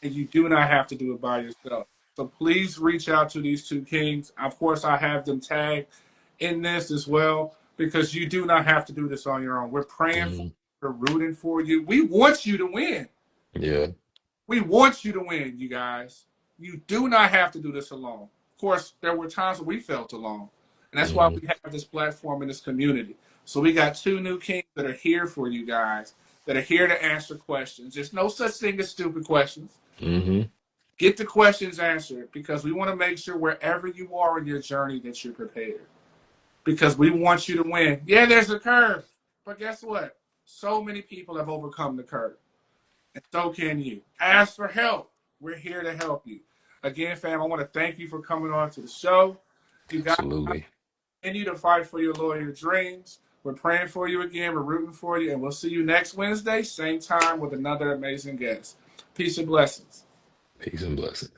and you do not have to do it by yourself. So please reach out to these two kings. Of course, I have them tagged in this as well because you do not have to do this on your own. We're praying for Mhm. you, we're rooting for you. We want you to win. Yeah. We want you to win, you guys. You do not have to do this alone. Of course, there were times when we felt alone. And that's why Hmm. we have this platform and this community. So we got two new kings that are here for you guys, that are here to answer questions. There's no such thing as stupid questions. Hmm. Get the questions answered because we want to make sure wherever you are in your journey that you're prepared. Because we want you to win. Yeah, there's a curve. But guess what? So many people have overcome the curve. And so can you. Ask for help. We're here to help you. Again, fam, I want to thank you for coming on to the show. You guys Absolutely. continue to fight for your lawyer dreams. We're praying for you again. We're rooting for you. And we'll see you next Wednesday, same time with another amazing guest. Peace and blessings. Peace and blessings.